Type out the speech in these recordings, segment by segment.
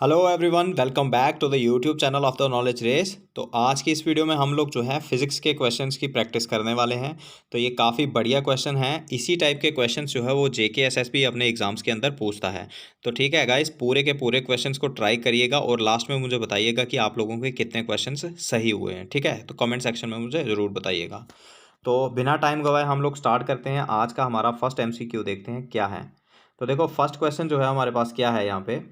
Hello everyone, welcome back to the YouTube channel of the Knowledge Race. तो आज की इस वीडियो में हम लोग जो है फिजिक्स के क्वेश्चंस की प्रैक्टिस करने वाले हैं। तो ये काफ़ी बढ़िया क्वेश्चन है। इसी टाइप के क्वेश्चंस जो है वो जेके एसएसबी अपने एग्जाम्स के अंदर पूछता है। तो ठीक है गाइस, पूरे के पूरे क्वेश्चंस को ट्राई करिएगा और लास्ट में मुझे बताइएगा कि आप लोगों के कितने क्वेश्चन सही हुए हैं। ठीक है, तो कमेंट सेक्शन में मुझे ज़रूर बताइएगा। तो बिना टाइम गवाए हम लोग स्टार्ट करते हैं। आज का हमारा फर्स्ट एमसीक्यू देखते हैं क्या है। तो देखो, फर्स्ट क्वेश्चन जो है हमारे पास क्या है यहाँ पे,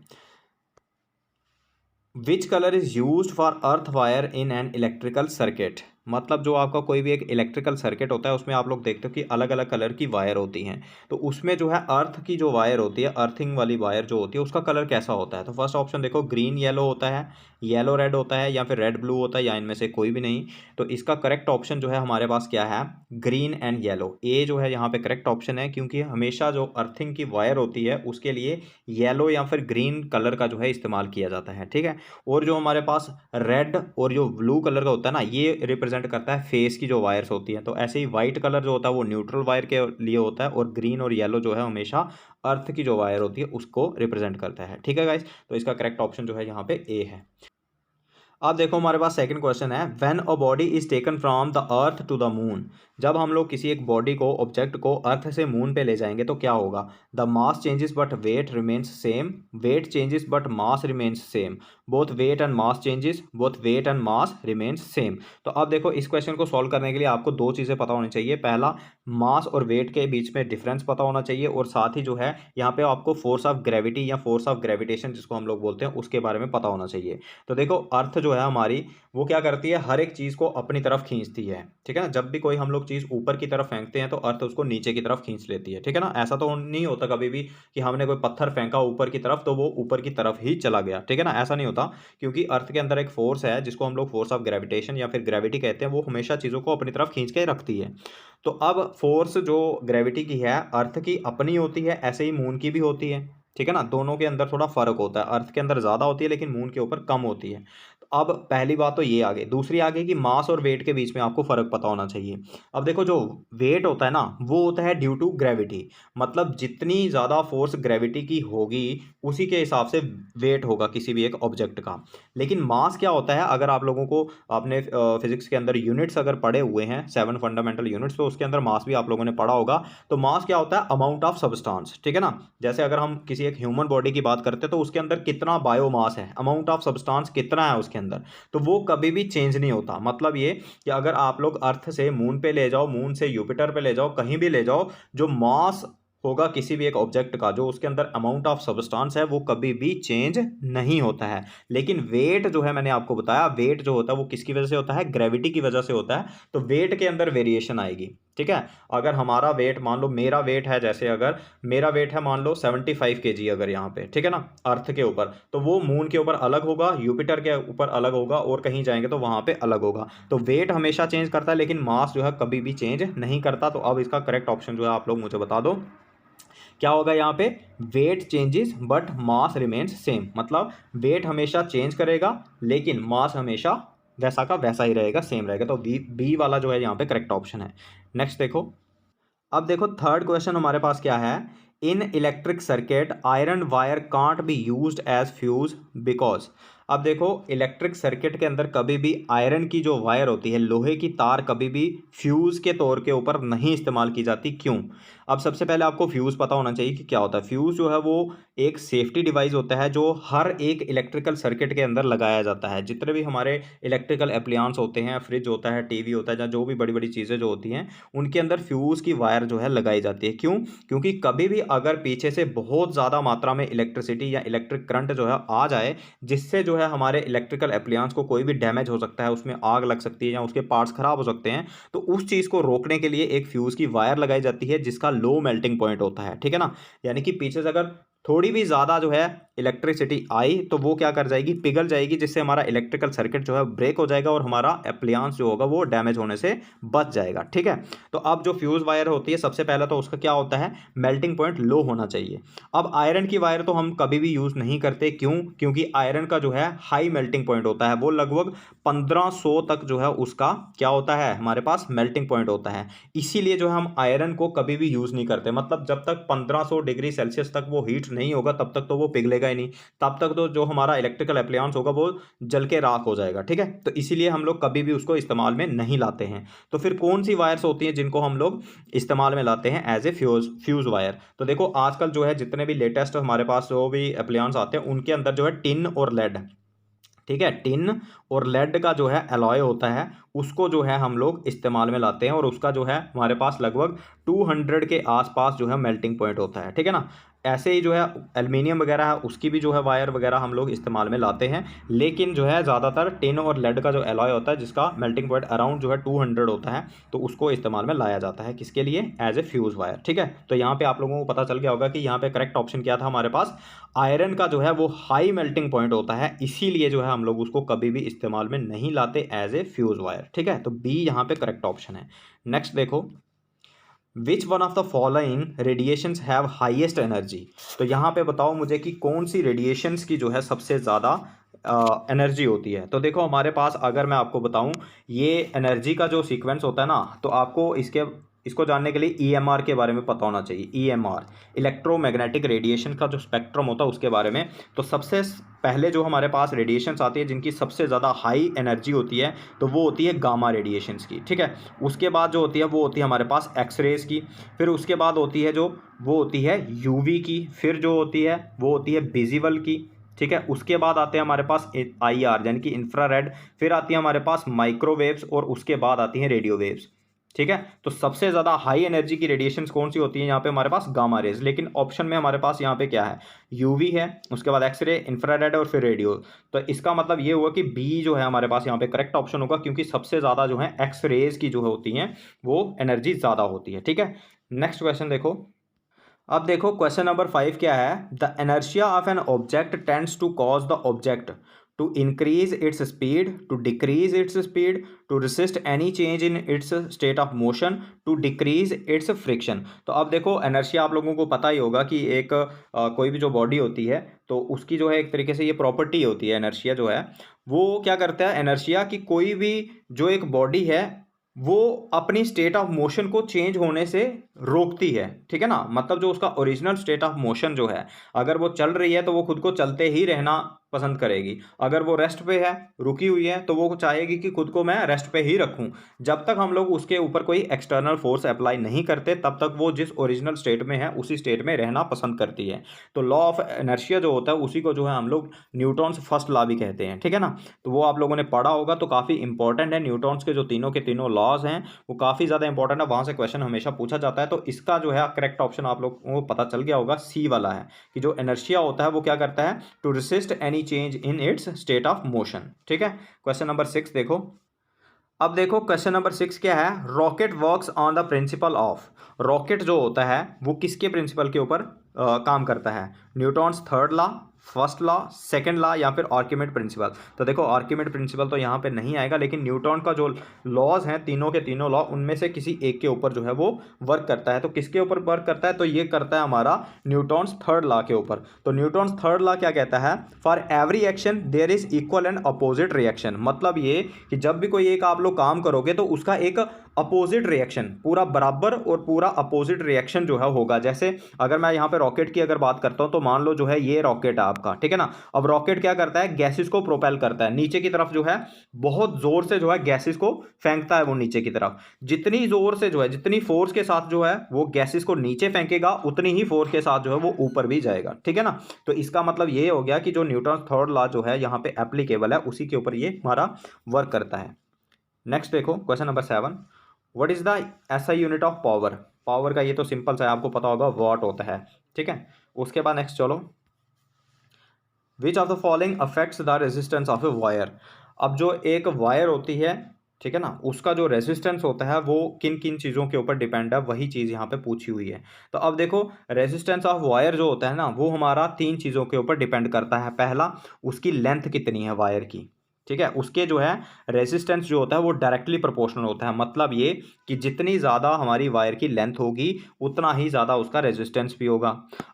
which colour is use for earth wire in an electrical circuit. मतलब जो आपका कोई भी एक इलेक्ट्रिकल सर्किट होता है उसमें आप लोग देखते हो कि अलग अलग कलर की वायर होती हैं। तो उसमें जो है अर्थ की जो वायर होती है, अर्थिंग वाली वायर जो होती है, उसका कलर कैसा होता है। तो फर्स्ट ऑप्शन देखो, ग्रीन येलो होता है, येलो रेड होता है, या फिर रेड ब्लू होता है, या इनमें से कोई भी नहीं। तो इसका करेक्ट ऑप्शन जो है हमारे पास क्या है, ग्रीन एंड येलो। ए जो है यहाँ पे करेक्ट ऑप्शन है, क्योंकि हमेशा जो अर्थिंग की वायर होती है उसके लिए येलो या फिर ग्रीन कलर का जो है इस्तेमाल किया जाता है। ठीक है, और जो हमारे पास रेड और जो ब्लू कलर का होता है ना, ये रिप्रेजेंट करता है फेस की जो वायर्स होती हैं। तो ऐसे ही वाइट कलर जो होता है वो न्यूट्रल वायर के लिए होता है, और ग्रीन और येलो जो है हमेशा अर्थ की जो वायर होती है उसको रिप्रेजेंट करता है। ठीक है गाइस, तो इसका करेक्ट ऑप्शन जो है यहाँ पे ए है। अब देखो हमारे पास सेकंड क्वेश्चन है, when a body is taken from the earth to the moon. जब हम लोग किसी एक बॉडी को, ऑब्जेक्ट को अर्थ से मून पे ले जाएंगे तो क्या होगा। The mass changes but weight remains same, weight changes but mass remains same, both weight and mass changes, both weight and mass remains same. तो अब देखो, इस क्वेश्चन को सॉल्व करने के लिए आपको दो चीज़ें पता होनी चाहिए। पहला, मास और वेट के बीच में डिफरेंस पता होना चाहिए, और साथ ही जो है यहाँ पे आपको फोर्स ऑफ ग्रेविटी या फोर्स ऑफ ग्रेविटेशन जिसको हम लोग बोलते हैं उसके बारे में पता होना चाहिए। तो देखो, अर्थ जो है हमारी, वो क्या करती है, हर एक चीज़ को अपनी तरफ खींचती है। ठीक है ना, जब भी कोई हम लोग चीज़ ऊपर की तरफ फेंकते हैं तो अर्थ उसको नीचे की तरफ खींच लेती है। ठीक है ना, ऐसा तो नहीं होता कभी भी कि हमने कोई पत्थर फेंका ऊपर की तरफ तो वो ऊपर की तरफ ही चला गया। ठीक है ना, ऐसा नहीं होता, क्योंकि अर्थ के अंदर एक फोर्स है जिसको हम लोग फोर्स ऑफ ग्रेविटेशन या फिर ग्रेविटी कहते हैं, वो हमेशा चीज़ों को अपनी तरफ खींच के रखती है। तो अब फोर्स जो ग्रेविटी की है, अर्थ की अपनी होती है, ऐसे ही मून की भी होती है। ठीक है ना, दोनों के अंदर थोड़ा फर्क होता है, अर्थ के अंदर ज़्यादा होती है लेकिन मून के ऊपर कम होती है। तो अब पहली बात तो ये आ गई। दूसरी आ गई कि मास और वेट के बीच में आपको फ़र्क पता होना चाहिए। अब देखो, जो वेट होता है ना, वो होता है ड्यू टू ग्रेविटी। मतलब जितनी ज़्यादा फोर्स ग्रेविटी की होगी उसी के हिसाब से वेट होगा किसी भी एक ऑब्जेक्ट का। लेकिन मास क्या होता है, अगर आप लोगों को आपने फिजिक्स के अंदर यूनिट्स अगर पढ़े हुए हैं, 7 फंडामेंटल यूनिट्स, तो उसके अंदर मास भी आप लोगों ने पढ़ा होगा। तो मास क्या होता है, अमाउंट ऑफ सब्सटेंस। ठीक है ना, जैसे अगर हम किसी एक ह्यूमन बॉडी की बात करते हैं तो उसके अंदर कितना बायोमास है, अमाउंट ऑफ सब्सटेंस कितना है उसके अंदर, तो वो कभी भी चेंज नहीं होता। मतलब ये कि अगर आप लोग अर्थ से मून पे ले जाओ, मून से जुपिटर पे ले जाओ, कहीं भी ले जाओ, जो मास होगा किसी भी एक ऑब्जेक्ट का, जो उसके अंदर अमाउंट ऑफ सब्सटेंस है, वो कभी भी चेंज नहीं होता है। लेकिन वेट जो है, मैंने आपको बताया, वेट जो होता है वो किसकी वजह से होता है, ग्रेविटी की वजह से होता है। तो वेट के अंदर वेरिएशन आएगी। ठीक है, अगर हमारा वेट, मान लो मेरा वेट है, जैसे अगर मेरा वेट है मान लो 75 kg अगर यहाँ पे, ठीक है ना, अर्थ के ऊपर, तो वो मून के ऊपर अलग होगा, जुपिटर के ऊपर अलग होगा, और कहीं जाएंगे तो वहां पे अलग होगा। तो वेट हमेशा चेंज करता है लेकिन मास जो है कभी भी चेंज नहीं करता। तो अब इसका करेक्ट ऑप्शन जो है आप लोग मुझे बता दो क्या होगा यहाँ पे, weight changes but mass remains same. मतलब वेट हमेशा चेंज करेगा लेकिन मास हमेशा वैसा का वैसा ही रहेगा, सेम रहेगा। तो बी बी वाला जो है यहाँ पे करेक्ट ऑप्शन है। नेक्स्ट देखो, अब देखो थर्ड क्वेश्चन हमारे पास क्या है, in electric circuit iron wire can't be used as fuse because. अब देखो, इलेक्ट्रिक सर्किट के अंदर कभी भी आयरन की जो वायर होती है, लोहे की तार, कभी भी फ्यूज के तौर के ऊपर नहीं इस्तेमाल की जाती। क्यों। अब सबसे पहले आपको फ्यूज पता होना चाहिए कि क्या होता है। फ्यूज जो है वो एक सेफ्टी डिवाइस होता है जो हर एक इलेक्ट्रिकल सर्किट के अंदर लगाया जाता है। जितने भी हमारे इलेक्ट्रिकल एप्लियंस होते हैं, फ्रिज होता है, टीवी होता है, या जो भी बड़ी बड़ी चीज़ें जो होती हैं, उनके अंदर फ्यूज़ की वायर जो है लगाई जाती है। क्यों, क्योंकि कभी भी अगर पीछे से बहुत ज़्यादा मात्रा में इलेक्ट्रिसिटी या इलेक्ट्रिक करंट जो है आ जाए, जिससे जो है हमारे इलेक्ट्रिकल एप्लियंस को कोई भी डैमेज हो सकता है, उसमें आग लग सकती है या उसके पार्ट्स खराब हो सकते हैं, तो उस चीज़ को रोकने के लिए एक फ्यूज़ की वायर लगाई जाती है जिसका लो मेल्टिंग पॉइंट होता है। ठीक है ना, यानी कि पीछे से अगर थोड़ी भी ज़्यादा जो है इलेक्ट्रिसिटी आई तो वो क्या कर जाएगी, पिघल जाएगी, जिससे हमारा इलेक्ट्रिकल सर्किट जो है ब्रेक हो जाएगा और हमारा एप्लियंस जो होगा वो डैमेज होने से बच जाएगा। ठीक है, तो अब जो फ्यूज वायर होती है, सबसे पहला तो उसका क्या होता है, मेल्टिंग पॉइंट लो होना चाहिए। अब आयरन की वायर तो हम कभी भी यूज़ नहीं करते। क्यों, क्योंकि आयरन का जो है हाई मेल्टिंग पॉइंट होता है, वो लगभग 1500 तक जो है उसका क्या होता है, हमारे पास मेल्टिंग पॉइंट होता है। इसीलिए जो है हम आयरन को कभी भी यूज़ नहीं करते। मतलब जब तक 1500 डिग्री सेल्सियस तक वो हीट यूज नहीं होगा तब तक तो वो पिघलेगा ही नहीं, तब तक तो जो हमारा इलेक्ट्रिकल अप्लायंस होगा वो जल के राख हो जाएगा, ठीक है। तो इसीलिए हम लोग कभी भी उसको इस्तेमाल में नहीं लाते हैं। तो फिर कौन सी वायर्स होती हैं जिनको हम लोग इस्तेमाल में लाते हैं एज ए फ्यूज वायर? तो देखो आजकल जो है जितने भी लेटेस्ट हमारे पास जो भी अप्लायंस आते हैं उनके अंदर जो है टिन और लेड, ठीक है, टिन और लेड का जो है अलॉय होता है, उसको जो है हम लोग इस्तेमाल में लाते हैं और उसका जो है हमारे पास लगभग 200 के आसपास जो है मेल्टिंग पॉइंट होता है, ठीक है ना। ऐसे ही जो है एल्युमिनियम वगैरह है उसकी भी जो है वायर वगैरह हम लोग इस्तेमाल में लाते हैं, लेकिन जो है ज़्यादातर टिन और लेड का जो अलॉय होता है जिसका मेल्टिंग पॉइंट अराउंड जो है 200 होता है, तो उसको इस्तेमाल में लाया जाता है किसके लिए? एज ए फ्यूज़ वायर, ठीक है। तो यहाँ पे आप लोगों को पता चल गया होगा कि यहाँ पे करेक्ट ऑप्शन क्या था हमारे पास, आयरन का जो है वो हाई मेल्टिंग पॉइंट होता है, इसीलिए जो है हम लोग उसको कभी भी इस्तेमाल में नहीं लाते एज ए फ्यूज़ वायर, ठीक है। तो बी यहाँ पे करेक्ट ऑप्शन है। नेक्स्ट देखो, which one of the following radiations have highest energy? तो यहाँ पे बताओ मुझे कि कौन सी रेडिएशंस की जो है सबसे ज़्यादा एनर्जी होती है। तो देखो हमारे पास अगर मैं आपको बताऊं ये एनर्जी का जो सीक्वेंस होता है ना, तो आपको इसको जानने के लिए ईएमआर के बारे में पता होना चाहिए। ईएमआर, इलेक्ट्रोमैग्नेटिक रेडिएशन का जो स्पेक्ट्रम होता है उसके बारे में। तो सबसे पहले जो हमारे पास रेडिएशंस आती है जिनकी सबसे ज़्यादा हाई एनर्जी होती है तो वो होती है गामा रेडिएशंस की, ठीक है। उसके बाद जो होती है वो होती है हमारे पास एक्सरेज की, फिर उसके बाद होती है जो वो होती है यूवी की, फिर जो होती है वो होती है विजिबल की, ठीक है। उसके बाद आते हैं हमारे पास आईआर यानी कि इंफ्रारेड, फिर आती है हमारे पास माइक्रोवेव्स और उसके बाद आती हैं रेडियो वेव्स, ठीक है। तो सबसे ज़्यादा हाई एनर्जी की रेडिएशंस कौन सी होती है यहाँ पे हमारे पास? Gamma rays. लेकिन ऑप्शन में हमारे पास यहाँ पे क्या है? यूवी है, उसके बाद एक्सरे, इंफ्रारेड और फिर रेडियो। तो इसका मतलब ये हुआ कि बी जो है हमारे पास यहाँ पे करेक्ट ऑप्शन होगा, क्योंकि सबसे ज़्यादा जो है एक्स रेज की जो होती हैं वो एनर्जी ज़्यादा होती है, ठीक है। नेक्स्ट क्वेश्चन देखो। अब देखो क्वेश्चन नंबर 5 क्या है? The inertia of an object tends to cause the object to increase its speed, to decrease its speed, to resist any change in its state of motion, to decrease its friction. तो अब देखो inertia आप लोगों को पता ही होगा कि एक कोई भी जो बॉडी होती है तो उसकी जो है एक तरीके से ये प्रॉपर्टी होती है, इनर्शिया जो है वो क्या करता है, इनर्शिया की कोई भी जो एक बॉडी है वो अपनी स्टेट ऑफ मोशन को चेंज होने से रोकती है, ठीक है ना। मतलब जो उसका ओरिजिनल स्टेट ऑफ मोशन जो है, अगर वो चल रही है तो वो खुद को चलते ही रहना पसंद करेगी, अगर वो रेस्ट पे है, रुकी हुई है, तो वो चाहेगी कि खुद को मैं रेस्ट पे ही रखूं। जब तक हम लोग उसके ऊपर कोई एक्सटर्नल फोर्स अप्लाई नहीं करते तब तक वो जिस ओरिजिनल स्टेट में है उसी स्टेट में रहना पसंद करती है। तो लॉ ऑफ इनर्शिया जो होता है उसी को जो है हम लोग न्यूटन्स फर्स्ट लॉ भी कहते हैं, ठीक है ना। तो वो आप लोगों ने पढ़ा होगा, तो काफ़ी इंपॉर्टेंट है। न्यूटन्स के जो तीनों के तीनों लॉज हैं वो काफ़ी ज़्यादा इंपॉर्टेंट है, वहाँ से क्वेश्चन हमेशा पूछा जाता है। तो इसका जो है करेक्ट ऑप्शन आप लोगों को पता चल गया होगा, सी वाला है, कि जो इनर्शिया होता है वो क्या करता है? To resist any change in its state of motion, ठीक है। क्वेश्चन नंबर 6 देखो। अब देखो क्वेश्चन नंबर 6 क्या है? Rocket works on the principle of. Rocket जो होता है वो किसके प्रिंसिपल के ऊपर काम करता है? Newton's third law, first law, second law या फिर आर्किमिड प्रिंसिपल? तो देखो आर्किमिड प्रिंसिपल तो यहाँ पे नहीं आएगा, लेकिन न्यूटन का जो लॉज हैं तीनों के तीनों लॉ उनमें से किसी एक के ऊपर जो है वो वर्क करता है। तो किसके ऊपर वर्क करता है? तो ये करता है हमारा न्यूटन्स थर्ड लॉ के ऊपर। तो न्यूटन्स थर्ड लॉ क्या कहता है? For every action there is equal and opposite reaction. मतलब ये कि जब भी कोई एक आप लोग काम करोगे तो उसका एक अपोजिट रिएक्शन, पूरा बराबर और पूरा अपोजिट रिएक्शन जो है होगा। जैसे अगर मैं यहाँ पे रॉकेट की अगर बात करता हूँ तो मान लो जो है ये रॉकेट है आपका, ठीक है ना। अब रॉकेट क्या करता है? गैसेस को प्रोपेल करता है नीचे की तरफ, जो है बहुत जोर से जो है गैसेस को फेंकता है वो नीचे की तरफ। जितनी जोर से जो है, जितनी फोर्स के साथ जो है वो गैसेस को नीचे फेंकेगा उतनी ही फोर्स के साथ जो है वो ऊपर भी जाएगा, ठीक है ना। तो इसका मतलब ये हो गया कि जो न्यूटन थर्ड लॉ जो है यहाँ पे एप्लीकेबल है, उसी के ऊपर ये हमारा वर्क करता है। नेक्स्ट देखो question number 7। What is the SI unit of power? Power का ये तो सिंपल सा है, आपको पता होगा, वॉट होता है, ठीक है। उसके बाद नेक्स्ट चलो, which of the following affects the resistance of a wire? अब जो एक वायर होती है, ठीक है ना, उसका जो रेजिस्टेंस होता है वो किन किन चीज़ों के ऊपर डिपेंड है, वही चीज़ यहाँ पे पूछी हुई है। तो अब देखो रेजिस्टेंस ऑफ वायर जो होता है ना वो हमारा 3 चीज़ों के ऊपर डिपेंड करता है। पहला, उसकी लेंथ कितनी है वायर की, ठीक है। उसके जो है रेजिस्टेंस जो होता है वो डायरेक्टली प्रोपोर्शनल होता है। मतलब ये कि जितनी ज़्यादा हमारी वायर की लेंथ होगी उतना ही ज़्यादा उसका रेजिस्टेंस भी होगा।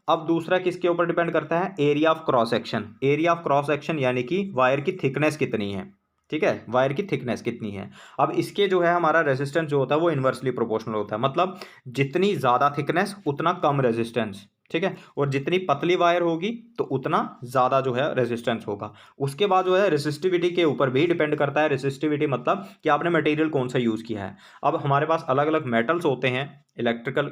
अब दूसरा किसके ऊपर डिपेंड करता है? Area of cross section. Area of cross section यानी कि वायर की थिकनेस कितनी है, ठीक है, वायर की थिकनेस कितनी है। अब इसके जो है हमारा रेजिस्टेंस जो होता है वो इन्वर्सली प्रोपोर्शनल होता है। मतलब जितनी ज़्यादा थिकनेस उतना कम रेजिस्टेंस, ठीक है। और जितनी पतली वायर होगी तो उतना ज़्यादा जो है रेजिस्टेंस होगा। उसके बाद जो है रेसिस्टिविटी के ऊपर भी डिपेंड करता है। रेसिस्टिविटी मतलब कि आपने मटेरियल कौन सा यूज़ किया है। अब हमारे पास अलग अलग मेटल्स होते हैं इलेक्ट्रिकल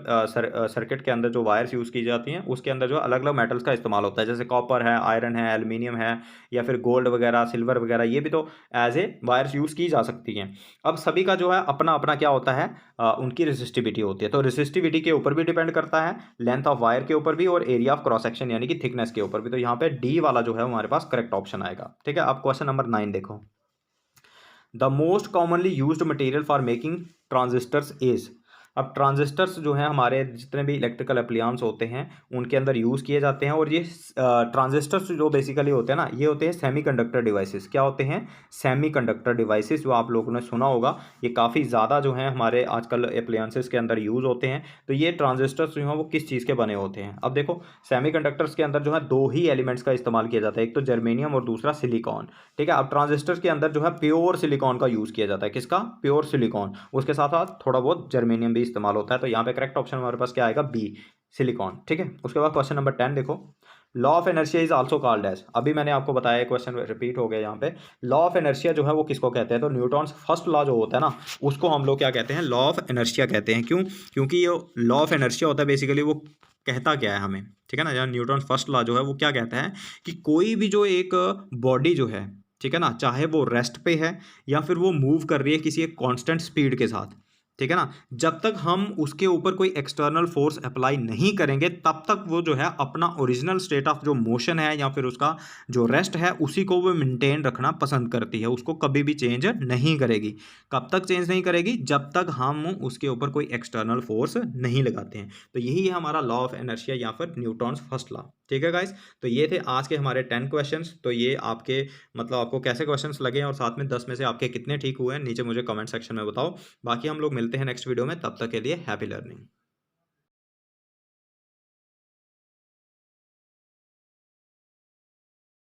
सर्किट के अंदर, जो वायर्स यूज़ की जाती हैं उसके अंदर जो अलग अलग मेटल्स का इस्तेमाल होता है, जैसे कॉपर है, आयरन है, एल्युमिनियम है, या फिर गोल्ड वगैरह, सिल्वर वगैरह, ये भी तो एज ए वायर्स यूज़ की जा सकती हैं। अब सभी का जो है अपना अपना क्या होता है, उनकी रेसिस्टिविटी होती है। तो रेसिस्टिविटी के ऊपर भी डिपेंड करता है, लेंथ ऑफ वायर के ऊपर भी, और एरिया ऑफ क्रॉस सेक्शन यानी कि थिकनेस के ऊपर भी। तो यहाँ पे डी वाला जो है हमारे पास करेक्ट ऑप्शन आएगा। ठीक है। अब क्वेश्चन नंबर 9 देखो। The most commonly used material for making transistors is. अब ट्रांजिस्टर्स जो हैं हमारे जितने भी इलेक्ट्रिकल एप्लियंस होते हैं उनके अंदर यूज़ किए जाते हैं। और ये ट्रांजिस्टर्स जो बेसिकली होते हैं ना, ये होते हैं सेमीकंडक्टर डिवाइसेस। क्या होते हैं? सेमीकंडक्टर डिवाइसेस, जो आप लोगों ने सुना होगा। ये काफ़ी ज़्यादा जो हैं हमारे आजकल एप्लियंसेस के अंदर यूज़ होते हैं। तो ये ट्रांजिस्टर्स जो हैं वो किस चीज़ के बने होते हैं? अब देखो, सेमीकंडक्टर्स के अंदर जो है दो ही एलिमेंट्स का इस्तेमाल किया जाता है, एक तो जर्मेनियम और दूसरा सिलिकॉन। ठीक है। अब ट्रांजिस्टर के अंदर जो है प्योर सिलिकॉन का यूज़ किया जाता है। किसका? Pure silicon. उसके साथ साथ थोड़ा बहुत जर्मेनियम भी इस्तेमाल होता है। तो यहाँ पे करेक्ट ऑप्शन हमारे पास क्या आएगा? B, silicon. ठीक है। उसके बाद क्वेश्चन नंबर 10 देखो। Law of inertia is also called as. अभी मैंने आपको बताया, क्वेश्चन रिपीट हो गया यहाँ पे। लॉ ऑफ इनर्शिया जो है वो किसको कहते हैं? तो न्यूटन्स फर्स्ट लॉ जो होता है ना, उसको हम लोग क्या कहते हैं? लॉ ऑफ इनर्शिया कहते हैं। क्यों? क्योंकि ये लॉ ऑफ इनर्शिया होता है बेसिकली, वो कहता क्या है हमें, ठीक है ना, यार न्यूटन फर्स्ट लॉ जो है वो क्या कहता है कि कोई भी जो एक बॉडी जो है, ठीक है ना, चाहे वो रेस्ट पे है या फिर वो मूव कर रही है किसी एक कांस्टेंट स्पीड के साथ, ठीक है ना, जब तक हम उसके ऊपर कोई एक्सटर्नल फोर्स अप्लाई नहीं करेंगे तब तक वो जो है अपना ओरिजिनल स्टेट ऑफ जो मोशन है या फिर उसका जो रेस्ट है उसी को वो मेंटेन रखना पसंद करती है, उसको कभी भी चेंज नहीं करेगी। कब तक चेंज नहीं करेगी? जब तक हम उसके ऊपर कोई एक्सटर्नल फोर्स नहीं लगाते हैं। तो यही है हमारा लॉ ऑफ इनर्शिया या फिर न्यूटन्स फर्स्ट लॉ। ठीक है गाइस, तो ये थे आज के हमारे 10 क्वेश्चंस। तो ये आपके मतलब आपको कैसे क्वेश्चंस लगे और साथ में 10 में से आपके कितने ठीक हुए हैं, नीचे मुझे कमेंट सेक्शन में बताओ। बाकी हम लोग मिलते हैं नेक्स्ट वीडियो में, तब तक के लिए हैप्पी लर्निंग।